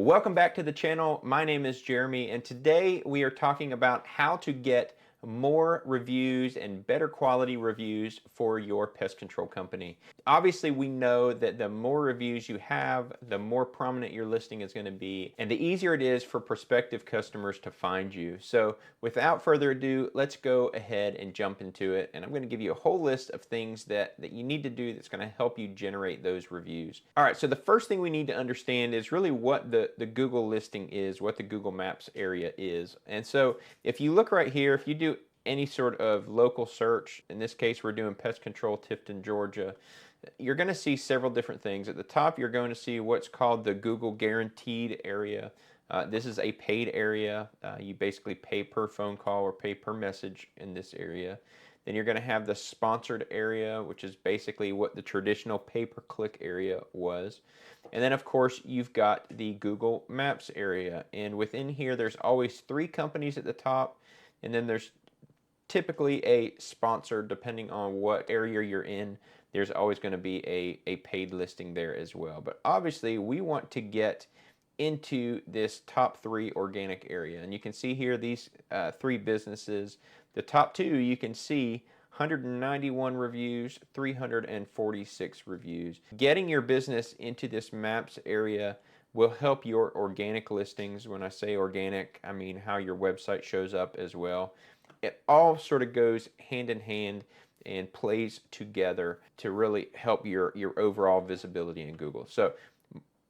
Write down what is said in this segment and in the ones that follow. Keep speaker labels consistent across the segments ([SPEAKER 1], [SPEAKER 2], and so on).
[SPEAKER 1] Welcome back to the channel. My name is Jeremy, and today we are talking about how to get more reviews and better quality reviews for your pest control company. Obviously, we know that the more reviews you have, the more prominent your listing is going to be, and the easier it is for prospective customers to find you. So without further ado, let's go ahead and jump into it, and I'm going to give you a whole list of things that you need to do that's going to help you generate those reviews. All right, so the first thing we need to understand is really what the Google listing is, what the Google Maps area is. And so if you look right here, if you do any sort of local search, in this case we're doing pest control Tifton, Georgia, you're going to see several different things. At the top you're going to see what's called the Google guaranteed area. This is a paid area. You basically pay per phone call or pay per message in this area. Then you're going to have the sponsored area, which is basically what the traditional pay-per-click area was. And then of course you've got the Google Maps area, and within here there's always 3 companies at the top, and then there's typically a sponsor. Depending on what area you're in, there's always going to be a paid listing there as well. But obviously we want to get into this top 3 organic area, and you can see here these 3 businesses. The top 2 you can see 191 reviews, 346 reviews. Getting your business into this maps area will help your organic listings. When I say organic, I mean how your website shows up as well. It all sort of goes hand in hand and plays together to really help your overall visibility in Google. So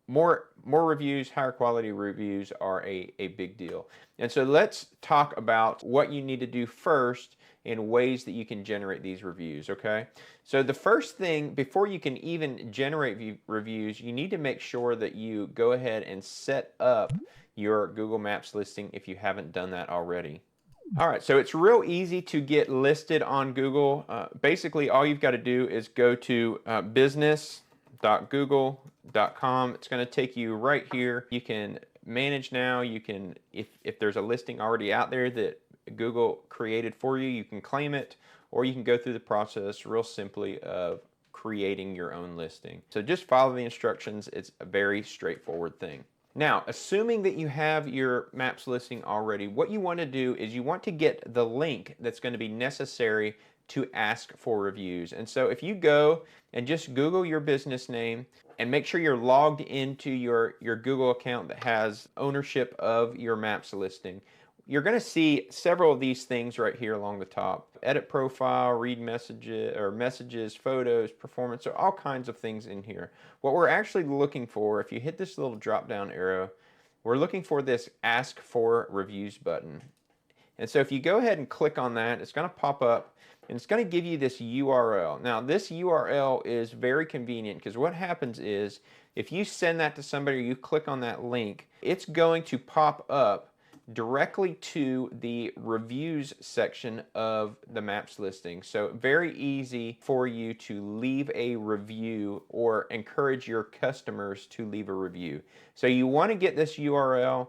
[SPEAKER 1] more reviews, higher quality reviews are a big deal. And so let's talk about what you need to do first in ways that you can generate these reviews, okay? So the first thing, before you can even generate reviews, you need to make sure that you go ahead and set up your Google Maps listing if you haven't done that already. All right, so it's real easy to get listed on Google. Basically, all you've got to do is go to business.google.com. It's going to take you right here. You can manage now. You can, if there's a listing already out there that Google created for you, you can claim it, or you can go through the process real simply of creating your own listing. So just follow the instructions. It's a very straightforward thing. Now, assuming that you have your maps listing already, what you want to do is you want to get the link that's going to be necessary to ask for reviews. And so if you go and just Google your business name and make sure you're logged into your Google account that has ownership of your maps listing, you're going to see several of these things right here along the top. Edit profile, read messages, photos, performance, so all kinds of things in here. What we're actually looking for, if you hit this little drop down arrow, we're looking for this Ask for Reviews button. And so if you go ahead and click on that, it's going to pop up and it's going to give you this URL. Now this URL is very convenient because what happens is if you send that to somebody or you click on that link, it's going to pop up directly to the reviews section of the maps listing. So very easy for you to leave a review or encourage your customers to leave a review. So you want to get this URL.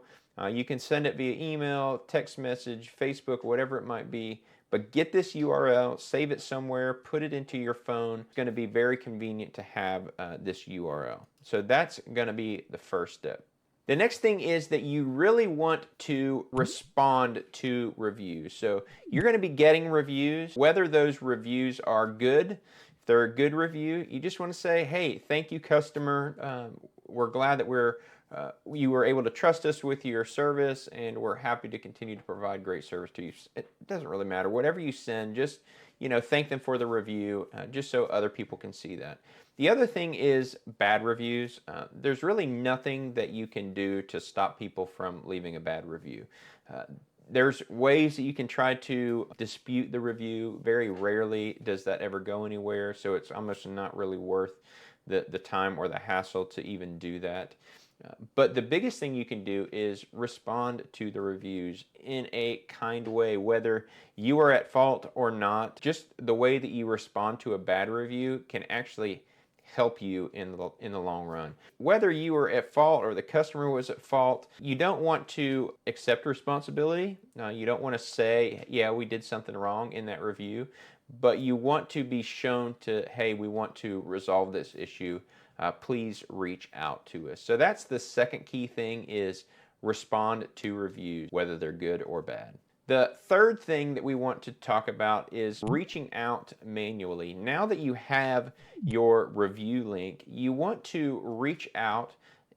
[SPEAKER 1] You can send it via email, text message, Facebook, whatever it might be, but get this URL, save it somewhere, put it into your phone. It's going to be very convenient to have this URL. So that's going to be the first step. The next thing is that you really want to respond to reviews. So you're going to be getting reviews, whether those reviews are good. If they're a good review, you just want to say, hey, thank you, customer. We're glad that you were able to trust us with your service, and we're happy to continue to provide great service to you. It doesn't really matter. Whatever you send, just thank them for the review, just so other people can see that. The other thing is bad reviews. There's really nothing that you can do to stop people from leaving a bad review. There's ways that you can try to dispute the review. Very rarely does that ever go anywhere, so it's almost not really worth the time or the hassle to even do that. But the biggest thing you can do is respond to the reviews in a kind way, whether you are at fault or not. Just the way that you respond to a bad review can actually help you in the long run. Whether you were at fault or the customer was at fault, you don't want to accept responsibility. You don't want to say, yeah, we did something wrong in that review, but you want to be shown to, hey, we want to resolve this issue please reach out to us. So that's the second key thing, is respond to reviews, whether they're good or bad. The third thing that we want to talk about is reaching out manually. Now that you have your review link, you want to reach out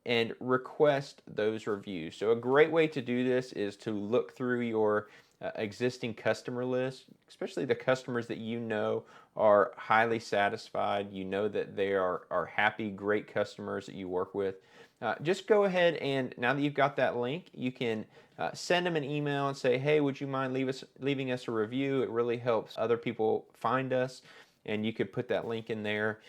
[SPEAKER 1] and request those reviews. So a great way to do this is to look through your existing customer list, especially the customers that you know are highly satisfied, you know that they are happy, great customers that you work with. Just go ahead, and now that you've got that link, you can send them an email and say, hey, would you mind leaving us a review? It really helps other people find us. And you could put that link in there.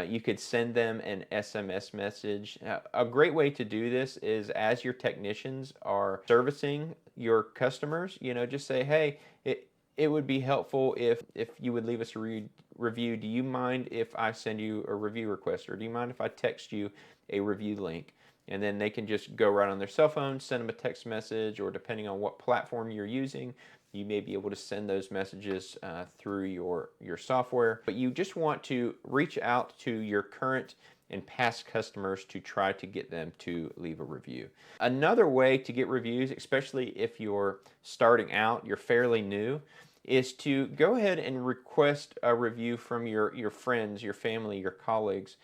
[SPEAKER 1] You could send them an SMS message. A great way to do this is, as your technicians are servicing your customers, just say, hey, it would be helpful if you would leave us a review. Do you mind if I send you a review request, or do you mind if I text you a review link? And then they can just go right on their cell phone, send them a text message, or depending on what platform you're using, you may be able to send those messages through your software. But you just want to reach out to your current and past customers to try to get them to leave a review. Another way to get reviews, especially if you're starting out, you're fairly new, is to go ahead and request a review from your friends, your family, your colleagues.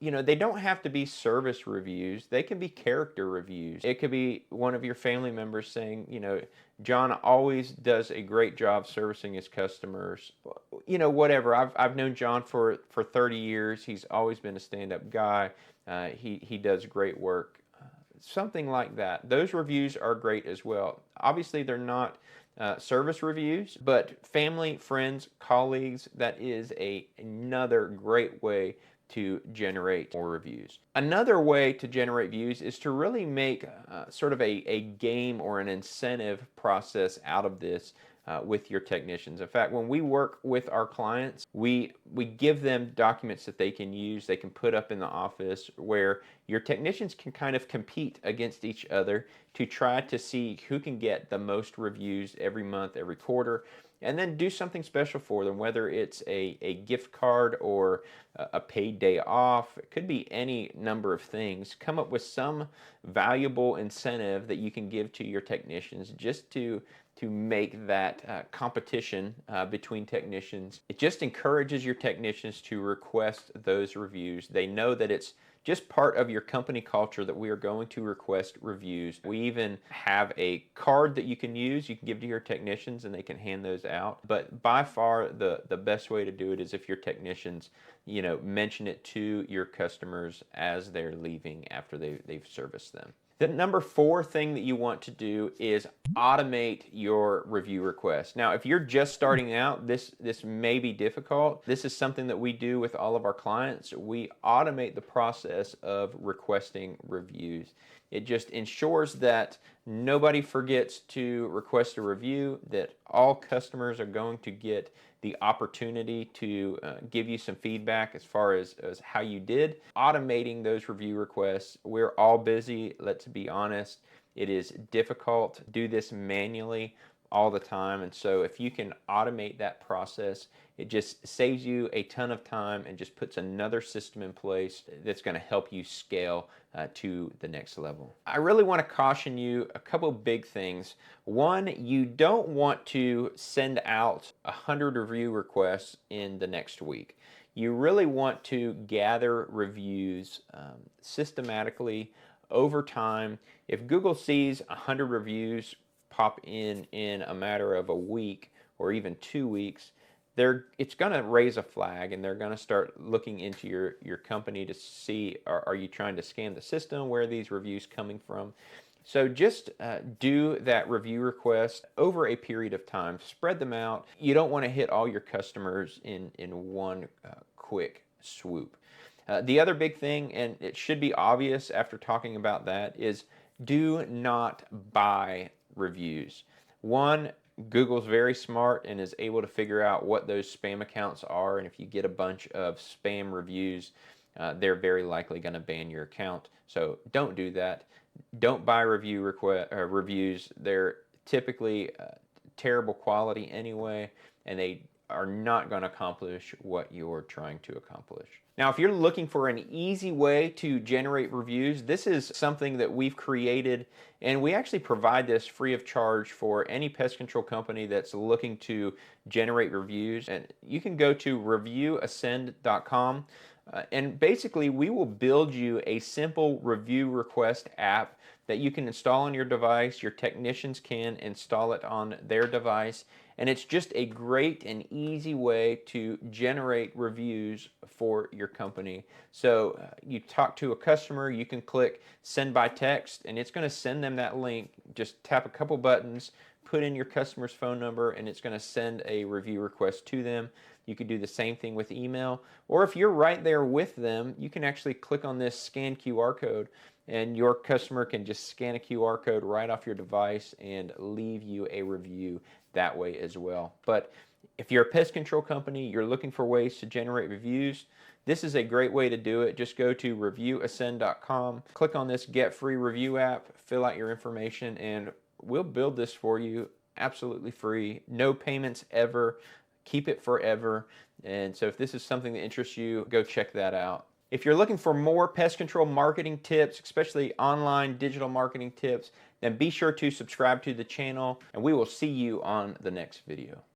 [SPEAKER 1] They don't have to be service reviews. They can be character reviews. It could be one of your family members saying, John always does a great job servicing his customers. Whatever. I've known John for 30 years. He's always been a stand-up guy. He does great work. Something like that. Those reviews are great as well. Obviously, they're not service reviews, but family, friends, colleagues, that is another great way to generate more reviews. Another way to generate views is to really make sort of a game or an incentive process out of this with your technicians. In fact, when we work with our clients, we give them documents that they can use, they can put up in the office, where your technicians can kind of compete against each other to try to see who can get the most reviews every month, every quarter, and then do something special for them, whether it's a gift card or a paid day off. It could be any number of things. Come up with some valuable incentive that you can give to your technicians, just to make that competition between technicians. It just encourages your technicians to request those reviews. They know that it's just part of your company culture that we are going to request reviews. We even have a card that you can use, you can give to your technicians, and they can hand those out. But by far the best way to do it is if your technicians mention it to your customers as they're leaving after they've serviced them. The number 4 thing that you want to do is automate your review request. Now, if you're just starting out, this may be difficult. This is something that we do with all of our clients. We automate the process of requesting reviews. It just ensures that nobody forgets to request a review, that all customers are going to get the opportunity to give you some feedback as far as how you did. Automating those review requests, we're all busy, let's be honest. It is difficult to do this manually all the time, and so if you can automate that process, it just saves you a ton of time and just puts another system in place that's going to help you scale to the next level. I really want to caution you a couple big things. One, you don't want to send out 100 review requests in the next week. You really want to gather reviews systematically over time. If Google sees 100 reviews pop in a matter of a week or even 2 weeks, it's going to raise a flag, and they're going to start looking into your company to see, are you trying to scam the system? Where are these reviews coming from? So just do that review request over a period of time. Spread them out. You don't want to hit all your customers in one quick swoop. The other big thing, and it should be obvious after talking about that, is do not buy reviews. One, Google's very smart and is able to figure out what those spam accounts are, and if you get a bunch of spam reviews, they're very likely going to ban your account. So don't do that. Don't buy reviews. They're typically terrible quality anyway, and they are not going to accomplish what you're trying to accomplish. Now, if you're looking for an easy way to generate reviews, this is something that we've created, and we actually provide this free of charge for any pest control company that's looking to generate reviews. And you can go to reviewascend.com. And basically, we will build you a simple review request app that you can install on your device. Your technicians can install it on their device. And it's just a great and easy way to generate reviews for your company. So you talk to a customer, you can click send by text, and it's going to send them that link. Just tap a couple buttons, put in your customer's phone number, and it's going to send a review request to them. You could do the same thing with email, or if you're right there with them, you can actually click on this scan QR code, and your customer can just scan a QR code right off your device and leave you a review that way as well. But if you're a pest control company, you're looking for ways to generate reviews, this is a great way to do it. Just go to reviewascend.com, click on this Get Free Review app, fill out your information, and we'll build this for you absolutely free. No payments ever. Keep it forever. And so if this is something that interests you, go check that out. If you're looking for more pest control marketing tips, especially online digital marketing tips, then be sure to subscribe to the channel, and we will see you on the next video.